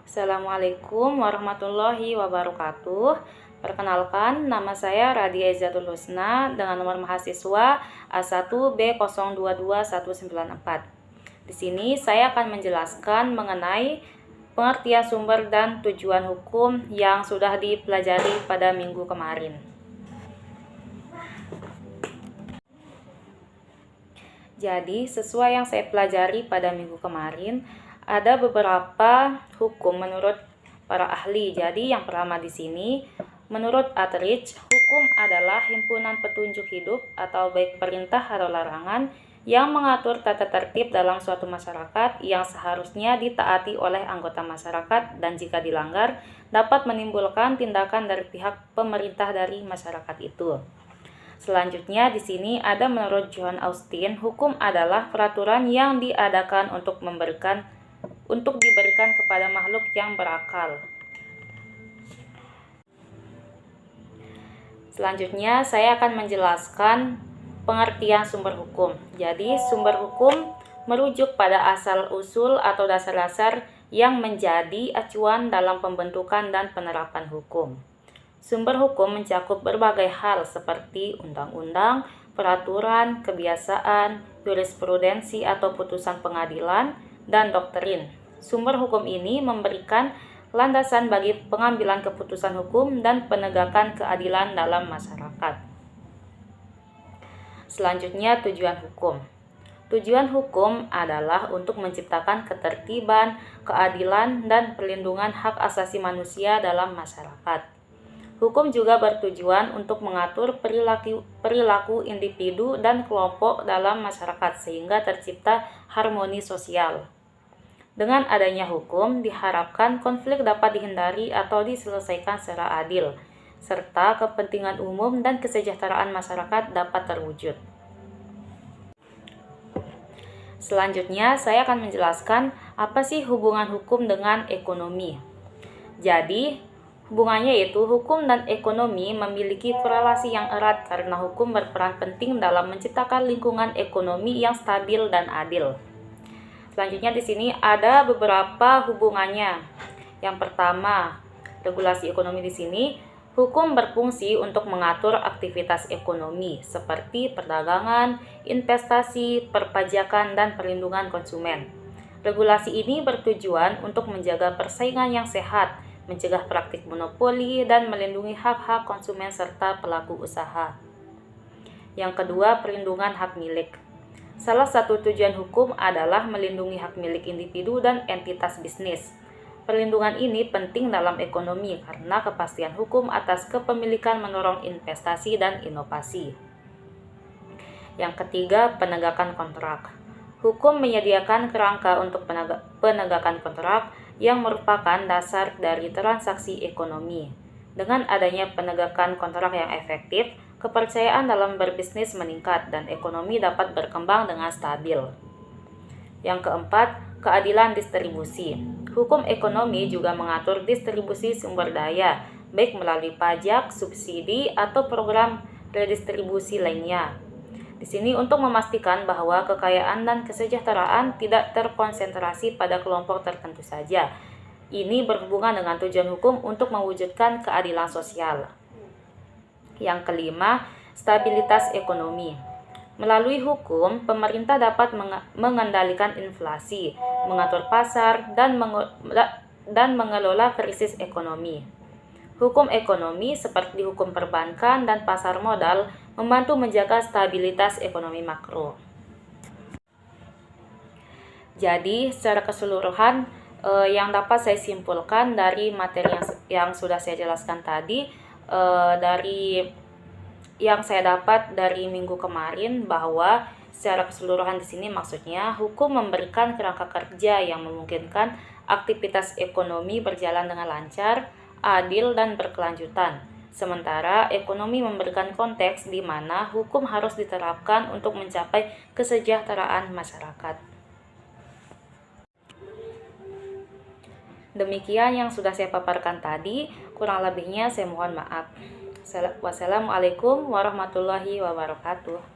Assalamualaikum warahmatullahi wabarakatuh. Perkenalkan, nama saya Radia Izzatul Husna dengan nomor mahasiswa A1B022194. Di sini saya akan menjelaskan mengenai pengertian sumber dan tujuan hukum yang sudah dipelajari pada minggu kemarin. Jadi, sesuai yang saya pelajari pada minggu kemarin, ada beberapa hukum menurut para ahli. Jadi, yang pertama di sini, menurut Atteridge, hukum adalah himpunan petunjuk hidup atau baik perintah atau larangan yang mengatur tata tertib dalam suatu masyarakat yang seharusnya ditaati oleh anggota masyarakat dan jika dilanggar dapat menimbulkan tindakan dari pihak pemerintah dari masyarakat itu. Selanjutnya di sini ada menurut John Austin, hukum adalah peraturan yang diadakan untuk diberikan kepada makhluk yang berakal. Selanjutnya saya akan menjelaskan pengertian sumber hukum. Jadi sumber hukum merujuk pada asal-usul atau dasar-dasar yang menjadi acuan dalam pembentukan dan penerapan hukum. Sumber hukum mencakup berbagai hal seperti undang-undang, peraturan, kebiasaan, jurisprudensi atau putusan pengadilan, dan doktrin. Sumber hukum ini memberikan landasan bagi pengambilan keputusan hukum dan penegakan keadilan dalam masyarakat. Selanjutnya, tujuan hukum. Tujuan hukum adalah untuk menciptakan ketertiban, keadilan, dan perlindungan hak asasi manusia dalam masyarakat. Hukum juga bertujuan untuk mengatur perilaku individu dan kelompok dalam masyarakat sehingga tercipta harmoni sosial. Dengan adanya hukum, diharapkan konflik dapat dihindari atau diselesaikan secara adil, serta kepentingan umum dan kesejahteraan masyarakat dapat terwujud. Selanjutnya, saya akan menjelaskan apa sih hubungan hukum dengan ekonomi. Jadi, hubungannya yaitu hukum dan ekonomi memiliki korelasi yang erat karena hukum berperan penting dalam menciptakan lingkungan ekonomi yang stabil dan adil. Selanjutnya di sini ada beberapa hubungannya. Yang pertama, regulasi ekonomi di sini, hukum berfungsi untuk mengatur aktivitas ekonomi seperti perdagangan, investasi, perpajakan, dan perlindungan konsumen. Regulasi ini bertujuan untuk menjaga persaingan yang sehat, mencegah praktik monopoli, dan melindungi hak-hak konsumen serta pelaku usaha. Yang kedua, perlindungan hak milik. Salah satu tujuan hukum adalah melindungi hak milik individu dan entitas bisnis. Perlindungan ini penting dalam ekonomi karena kepastian hukum atas kepemilikan mendorong investasi dan inovasi. Yang ketiga, penegakan kontrak. Hukum menyediakan kerangka untuk penegakan kontrak yang merupakan dasar dari transaksi ekonomi. Dengan adanya penegakan kontrak yang efektif, kepercayaan dalam berbisnis meningkat dan ekonomi dapat berkembang dengan stabil. Yang keempat, keadilan distribusi. Hukum ekonomi juga mengatur distribusi sumber daya, baik melalui pajak, subsidi, atau program redistribusi lainnya. Di sini untuk memastikan bahwa kekayaan dan kesejahteraan tidak terkonsentrasi pada kelompok tertentu saja. Ini berhubungan dengan tujuan hukum untuk mewujudkan keadilan sosial. Yang kelima, stabilitas ekonomi. Melalui hukum, pemerintah dapat mengendalikan inflasi, mengatur pasar, dan mengelola krisis ekonomi. Hukum ekonomi seperti hukum perbankan dan pasar modal membantu menjaga stabilitas ekonomi makro. Jadi, secara keseluruhan yang dapat saya simpulkan dari materi yang sudah saya jelaskan tadi, dari yang saya dapat dari minggu kemarin bahwa secara keseluruhan di sini maksudnya hukum memberikan kerangka kerja yang memungkinkan aktivitas ekonomi berjalan dengan lancar, adil, dan berkelanjutan. Sementara ekonomi memberikan konteks di mana hukum harus diterapkan untuk mencapai kesejahteraan masyarakat. Demikian yang sudah saya paparkan tadi, kurang lebihnya saya mohon maaf. Wassalamualaikum warahmatullahi wabarakatuh.